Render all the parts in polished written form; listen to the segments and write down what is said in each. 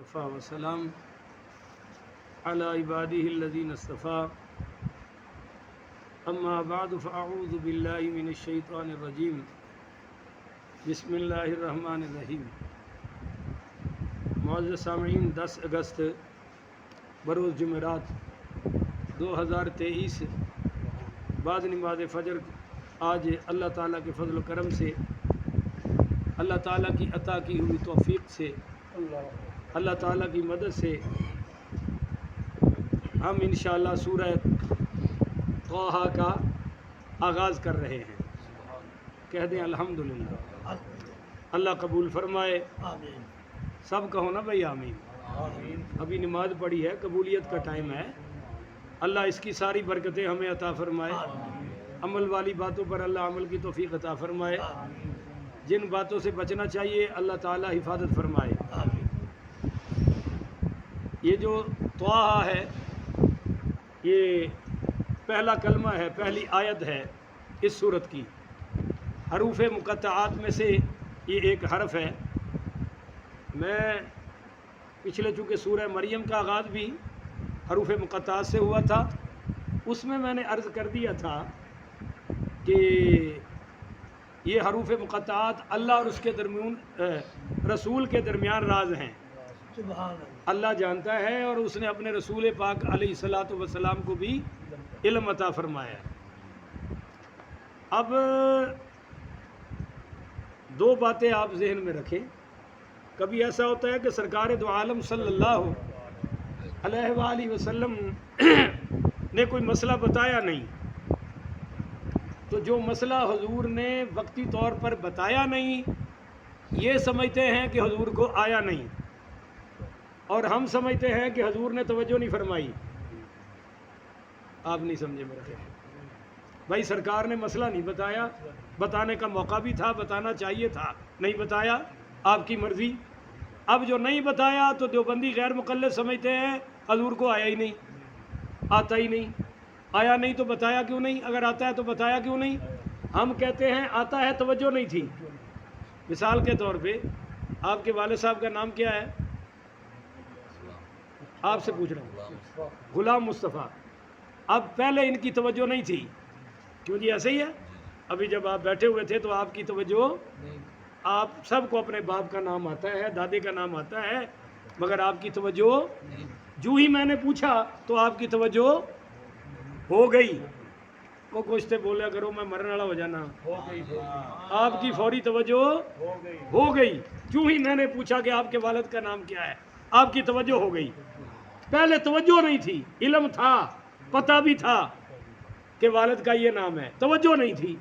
وكفى وسلام على عباده الذين اصطفى اما بعد فاعوذ بالله من الشیطان الرجیم بسم اللہ الرحمن الرحیم۔ معزز سامعین، 10 اگست بروز جمعرات 2023 بعد نماز فجر آج اللہ تعالیٰ کے فضل و کرم سے، اللہ تعالیٰ کی عطا کی ہوئی توفیق سے، اللہ تعالیٰ کی مدد سے ہم انشاءاللہ سورہ طٰہٰ کا آغاز کر رہے ہیں۔ کہہ دیں الحمدللہ۔ اللہ قبول فرمائے، آمین۔ سب کہو نا بھائی آمین۔ ابھی نماز پڑھی ہے، قبولیت کا ٹائم ہے۔ اللہ اس کی ساری برکتیں ہمیں عطا فرمائے، عمل والی باتوں پر اللہ عمل کی توفیق عطا فرمائے، جن باتوں سے بچنا چاہیے اللہ تعالیٰ حفاظت فرمائے۔ یہ جو طٰہٰ ہے، یہ پہلا کلمہ ہے، پہلی آیت ہے اس سورت کی۔ حروف مقطعات میں سے یہ ایک حرف ہے۔ میں پچھلے چونکہ سورہ مریم کا آغاز بھی حروف مقطعات سے ہوا تھا، اس میں نے عرض کر دیا تھا کہ یہ حروف مقطعات اللہ اور اس کے درمیان رسول کے درمیان راز ہیں۔ سبحان اللہ۔ اللہ جانتا ہے اور اس نے اپنے رسول پاک علیہ الصلاۃ والسلام کو بھی علم عطا فرمایا ہے۔ اب دو باتیں آپ ذہن میں رکھیں۔ کبھی ایسا ہوتا ہے کہ سرکار دو عالم صلی اللہ علیہ وآلہ وسلم نے کوئی مسئلہ بتایا نہیں، تو جو مسئلہ حضور نے وقتی طور پر بتایا نہیں، یہ سمجھتے ہیں کہ حضور کو آیا نہیں، اور ہم سمجھتے ہیں کہ حضور نے توجہ نہیں فرمائی۔ آپ نہیں سمجھے میرا خیال۔ بھائی سرکار نے مسئلہ نہیں بتایا، بتانے کا موقع بھی تھا، بتانا چاہیے تھا، نہیں بتایا، آپ کی مرضی۔ اب جو نہیں بتایا تو دیوبندی غیر مقلد سمجھتے ہیں حضور کو آیا ہی نہیں، آتا ہی نہیں۔ آیا نہیں تو بتایا کیوں نہیں؟ اگر آتا ہے تو بتایا کیوں نہیں؟ ہم کہتے ہیں آتا ہے، توجہ نہیں تھی۔ مثال کے طور پہ آپ کے والد صاحب کا نام کیا ہے؟ آپ سے پوچھ رہا ہوں، غلام مصطفیٰ۔ اب پہلے ان کی توجہ نہیں تھی، کیوں جی ایسے ہی ہے؟ ابھی جب آپ بیٹھے ہوئے تھے تو آپ کی توجہ، آپ سب کو اپنے باپ کا نام آتا ہے، دادے کا نام آتا ہے، مگر آپ کی توجہ، جو ہی میں نے پوچھا تو آپ کی توجہ ہو گئی۔ وہ کچھ تھے بولیا کرو میں مرنے والا ہو جانا، آپ کی فوری توجہ ہو گئی۔ جو ہی میں نے پوچھا کہ آپ کے والد کا نام کیا ہے، آپ کی توجہ ہو گئی۔ پہلے توجہ نہیں تھی، علم تھا، پتہ بھی تھا کہ والد کا یہ نام ہے، توجہ نہیں تھی۔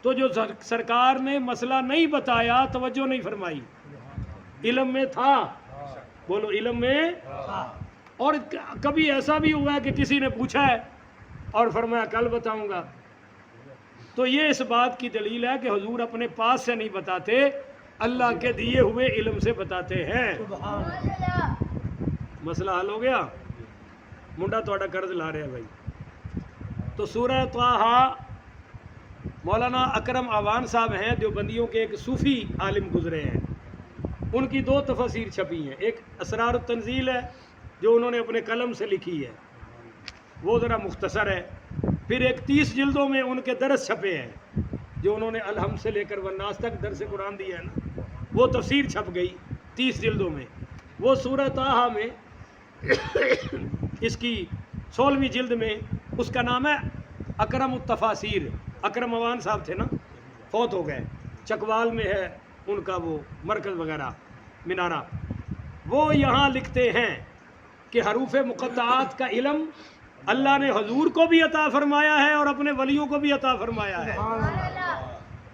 تو جو سرکار نے مسئلہ نہیں بتایا، توجہ نہیں فرمائی۔ علم میں تھا، بولو علم میں۔ اور کبھی ایسا بھی ہوا ہے کہ کسی نے پوچھا ہے اور فرمایا کل بتاؤں گا، تو یہ اس بات کی دلیل ہے کہ حضور اپنے پاس سے نہیں بتاتے، اللہ کے دیے ہوئے علم سے بتاتے ہیں۔ مسئلہ حل ہو گیا؟ منڈا توڑا قرض لا رہے ہیں بھائی۔ تو سورہ طٰہٰ، مولانا اکرم آوان صاحب ہیں دیوبندیوں کے، ایک صوفی عالم گزرے ہیں، ان کی 2 تفاسیر چھپی ہیں۔ ایک اسرار التنزیل ہے جو انہوں نے اپنے قلم سے لکھی ہے، وہ ذرا مختصر ہے۔ پھر ایک 30 جلدوں میں ان کے درس چھپے ہیں، جو انہوں نے الحمد سے لے کر والناس تک درس قرآن دیا ہے نا، وہ تفسیر چھپ گئی 30 جلدوں میں۔ وہ سورہ طٰہٰ میں اس کی 16ویں جلد میں، اس کا نام ہے اکرم التفاسیر۔ اکرم اوان صاحب تھے نا، فوت ہو گئے، چکوال میں ہے ان کا وہ مرکز وغیرہ، مینارہ۔ وہ یہاں لکھتے ہیں کہ حروف مقطعات کا علم اللہ نے حضور کو بھی عطا فرمایا ہے اور اپنے ولیوں کو بھی عطا فرمایا ہے۔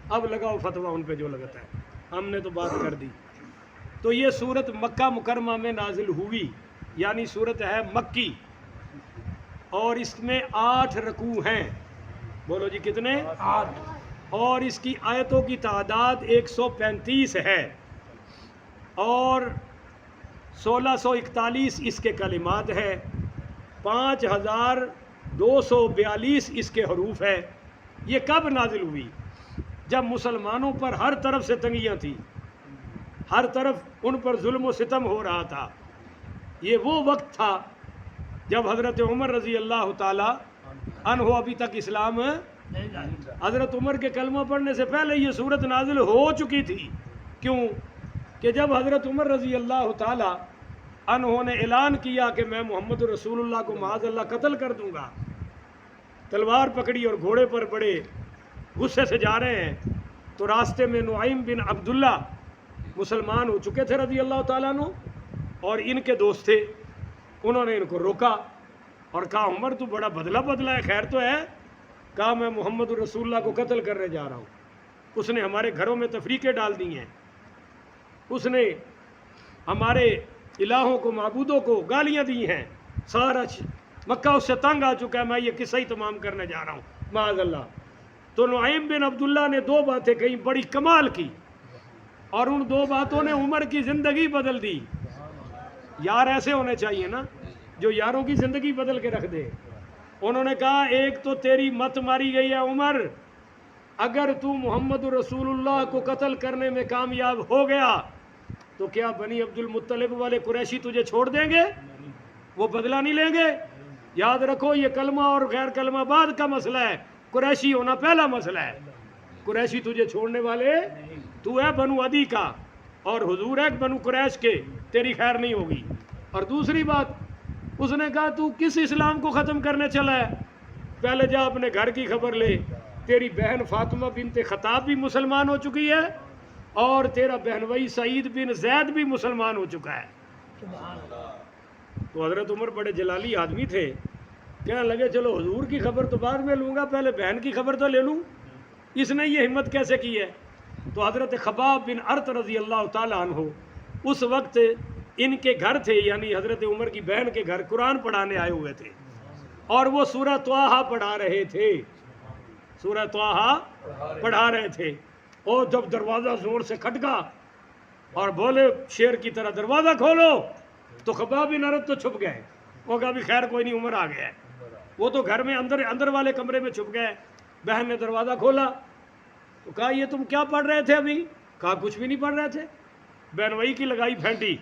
اب لگاؤ فتویٰ ان پہ جو لگتا ہے، ہم نے تو بات کر دی۔ تو یہ سورت مکہ مکرمہ میں نازل ہوئی، یعنی سورت ہے مکی، اور اس میں 8 رکوع ہیں۔ بولو جی کتنے؟ 8۔ اور اس کی آیتوں کی تعداد 135 ہے، اور 1641 اس کے کلمات ہے، 5242 اس کے حروف ہے۔ یہ کب نازل ہوئی؟ جب مسلمانوں پر ہر طرف سے تنگیاں تھیں، ہر طرف ان پر ظلم و ستم ہو رہا تھا، یہ وہ وقت تھا جب حضرت عمر رضی اللہ تعالی عنہ ابھی تک اسلام حضرت عمر کے کلمہ پڑھنے سے پہلے یہ صورت نازل ہو چکی تھی. کیوں کہ جب حضرت عمر رضی اللہ تعالی عنہ نے اعلان کیا کہ میں محمد رسول اللہ کو معاذ اللہ قتل کر دوں گا، تلوار پکڑی اور گھوڑے پر بڑے غصے سے جا رہے ہیں، تو راستے میں نعیم بن عبداللہ مسلمان ہو چکے تھے رضی اللہ تعالیٰ عنہ، اور ان کے دوست تھے. انہوں نے ان کو روکا اور کہا عمر تو بڑا بدلہ ہے، خیر تو ہے؟ کہا میں محمد رسول اللہ کو قتل کرنے جا رہا ہوں. اس نے ہمارے گھروں میں تفریقیں ڈال دی ہیں، اس نے ہمارے الہوں کو معبودوں کو گالیاں دی ہیں، سارا مکہ اس سے تنگ آ چکا ہے، میں یہ قصہ ہی تمام کرنے جا رہا ہوں معاذ اللہ. تو نعیم بن عبداللہ نے 2 باتیں کہیں بڑی کمال کی، اور ان 2 باتوں نے عمر کی زندگی بدل دی. یار ایسے ہونے چاہیے نا جو یاروں کی زندگی بدل کے رکھ دے. انہوں نے کہا ایک تو تیری مت ماری گئی ہے عمر، اگر تو محمد رسول اللہ کو قتل کرنے میں کامیاب ہو گیا تو کیا بنی عبد المطلب والے قریشی تجھے چھوڑ دیں گے؟ وہ بدلہ نہیں لیں گے؟ یاد رکھو یہ کلمہ اور غیر کلمہ بعد کا مسئلہ ہے، قریشی ہونا پہلا مسئلہ ہے. قریشی تجھے چھوڑنے والے، تو ہے بنو عدی کا اور حضور ہے بنو قریش کے، تیری خیر نہیں ہوگی. اور دوسری بات اس نے کہا تو کس اسلام کو ختم کرنے چلا ہے؟ پہلے جا اپنے گھر کی خبر لے، تیری بہن فاطمہ بنت خطاب بھی مسلمان ہو چکی ہے اور تیرا بہنوئی سعید بن زید بھی مسلمان ہو چکا ہے. تو حضرت عمر بڑے جلالی آدمی تھے، کہنے لگے چلو حضور کی خبر تو بعد میں لوں گا، پہلے بہن کی خبر تو لے لوں. اس نے یہ ہمت کیسے کی ہے؟ تو حضرت خباب بن ارت رضی اللہ تعالیٰ عنہ اس وقت ان کے گھر تھے، یعنی حضرت عمر کی بہن کے گھر قرآن پڑھانے آئے ہوئے تھے، اور وہ سورہ طٰہٰ پڑھا رہے تھے، سورہ طٰہٰ پڑھا رہے تھے. اور جب دروازہ زور سے کھٹکا اور بولے شیر کی طرح دروازہ کھولو، تو خباب بن ارت تو چھپ گئے. وہ کہا بھی خیر کوئی نہیں، عمر آ گیا ہے. وہ تو گھر میں اندر والے کمرے میں چھپ گئے. بہن نے دروازہ کھولا تو کہا یہ تم کیا پڑھ رہے تھے ابھی؟ کہا کچھ بھی نہیں پڑھ رہے تھے. بہنوئی کی لگائی پھینٹی.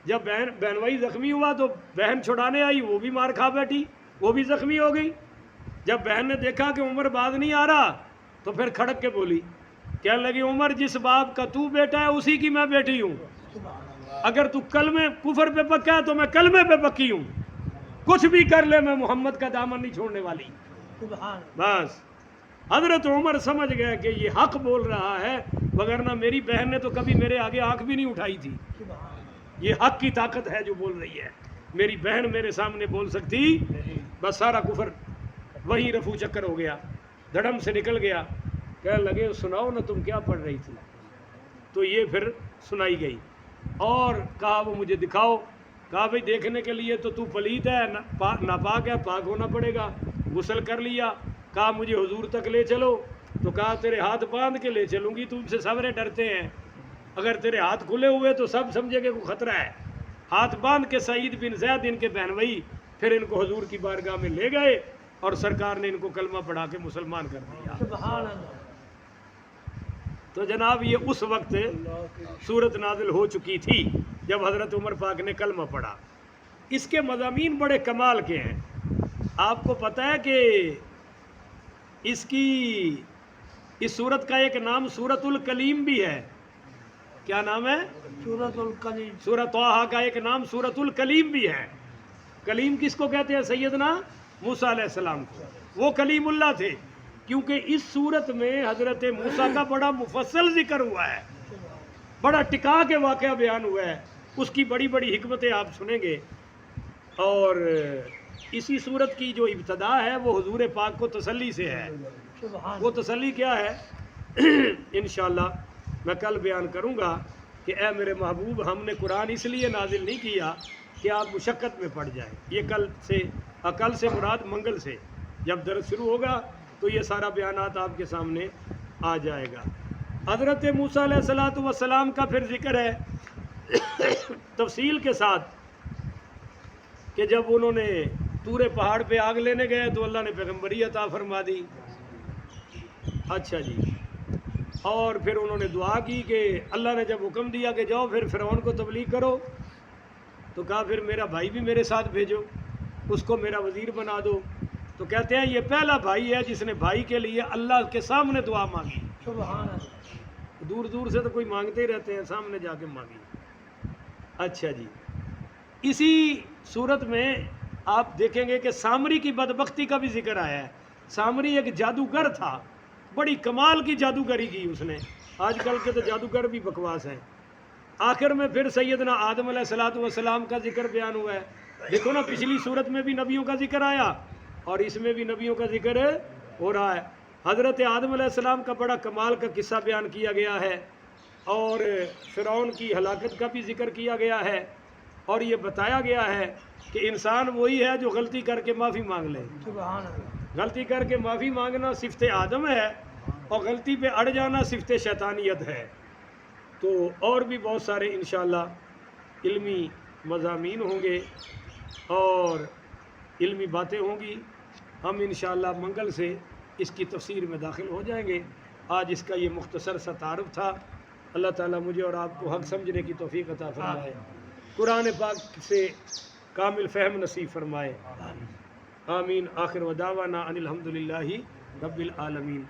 جب بہنوئی زخمی ہوا تو بہن چھڑانے آئی، وہ بھی مار کھا بیٹھی، وہ بھی زخمی ہو گئی. جب بہن نے دیکھا کہ عمر باز نہیں آ رہا تو پھر کھڑک کے بولی، کہنے لگی عمر جس باپ کا تو بیٹا ہے اسی کی میں بیٹی ہوں، اگر تو کلمے کفر پہ پکا ہے تو میں کلمے پہ پکی ہوں، کچھ بھی کر لے میں محمد کا دامن نہیں چھوڑنے والی. بس حضرت عمر سمجھ گئے کہ یہ حق بول رہا ہے، وگرنہ میری بہن نے تو کبھی میرے آگے آنکھ بھی نہیں اٹھائی تھی. یہ حق کی طاقت ہے جو بول رہی ہے، میری بہن میرے سامنے بول سکتی. بس سارا کفر وہیں رفو چکر ہو گیا، دھڑم سے نکل گیا. کہنے لگے سناؤ نا تم کیا پڑھ رہی تھی؟ تو یہ پھر سنائی گئی اور کہا وہ مجھے دکھاؤ. کہا بھئی دیکھنے کے لیے تو پلیت ہے، ناپاک ہے، پاک ہونا پڑے گا. غسل کر لیا. کہا مجھے حضور تک لے چلو. تو کہا تیرے ہاتھ باندھ کے لے چلوں گی، تم سے سورے ڈرتے ہیں، اگر تیرے ہاتھ کھلے ہوئے تو سب سمجھے کہ کوئی خطرہ ہے. ہاتھ باندھ کے سعید بن زید ان کے بہنوئی پھر ان کو حضور کی بارگاہ میں لے گئے اور سرکار نے ان کو کلمہ پڑھا کے مسلمان کر دیا. سبحان اللہ. تو جناب یہ اس وقت صورت نازل ہو چکی تھی جب حضرت عمر پاک نے کلمہ پڑھا. اس کے مضامین بڑے کمال کے ہیں. آپ کو پتہ ہے کہ اس صورت کا ایک نام سورۃ الکلیم بھی ہے. کیا نام ہے؟ سورۃ الکلیم. سورہ طٰہٰ کا ایک نام سورۃ الکلیم بھی ہے. کلیم کس کو کہتے ہیں؟ سیدنا موسیٰ علیہ السلام کو. وہ کلیم اللہ تھے کیونکہ اس صورت میں حضرت موسیٰ کا بڑا مفصل ذکر ہوا ہے، بڑا ٹکا کے واقعہ بیان ہوا ہے. اس کی بڑی بڑی حکمتیں آپ سنیں گے. اور اسی صورت کی جو ابتدا ہے وہ حضور پاک کو تسلی سے ہے. وہ تسلی کیا ہے انشاءاللہ میں کل بیان کروں گا کہ اے میرے محبوب، ہم نے قرآن اس لیے نازل نہیں کیا کہ آپ مشقت میں پڑ جائیں. یہ کل سے مراد منگل سے جب درس شروع ہوگا تو یہ سارا بیانات آپ کے سامنے آ جائے گا. حضرت موسیٰ علیہ السلام کا پھر ذکر ہے تفصیل کے ساتھ کہ جب انہوں نے طور پہاڑ پہ آگ لینے گئے تو اللہ نے پیغمبری عطا فرما دی. اچھا جی. اور پھر انہوں نے دعا کی کہ اللہ نے جب حکم دیا کہ جاؤ پھر فرعون کو تبلیغ کرو تو کہا پھر میرا بھائی بھی میرے ساتھ بھیجو، اس کو میرا وزیر بنا دو۔ تو کہتے ہیں یہ پہلا بھائی ہے جس نے بھائی کے لیے اللہ کے سامنے دعا مانگی۔ سبحان اللہ۔ دور دور سے تو کوئی مانگتے ہی رہتے ہیں، سامنے جا کے مانگی۔ اچھا جی، اسی صورت میں آپ دیکھیں گے کہ سامری کی بدبختی کا بھی ذکر آیا ہے۔ سامری ایک جادوگر تھا، بڑی کمال کی جادوگری کی اس نے۔ آج کل کے تو جادوگر بھی بکواس ہیں۔ آخر میں پھر سیدنا آدم علیہ الصلوۃ والسلام کا ذکر بیان ہوا ہے۔ دیکھو نا، پچھلی صورت میں بھی نبیوں کا ذکر آیا اور اس میں بھی نبیوں کا ذکر ہو رہا ہے۔ حضرت آدم علیہ السلام کا بڑا کمال کا قصہ بیان کیا گیا ہے، اور فرعون کی ہلاکت کا بھی ذکر کیا گیا ہے، اور یہ بتایا گیا ہے کہ انسان وہی ہے جو غلطی کر کے معافی مانگ لے۔ سبحان اللہ۔ غلطی کر کے معافی مانگنا صفت آدم ہے، اور غلطی پہ اڑ جانا صفت شیطانیت ہے۔ تو اور بھی بہت سارے انشاءاللہ علمی مضامین ہوں گے اور علمی باتیں ہوں گی۔ ہم انشاءاللہ منگل سے اس کی تفسیر میں داخل ہو جائیں گے۔ آج اس کا یہ مختصر سا تعارف تھا۔ اللہ تعالیٰ مجھے اور آپ کو حق سمجھنے کی توفیق عطا فرمائے، قرآن پاک سے کامل فہم نصیب فرمائے۔ آمین۔ آخر ودعوانا ان الحمدللہ رب العالمین۔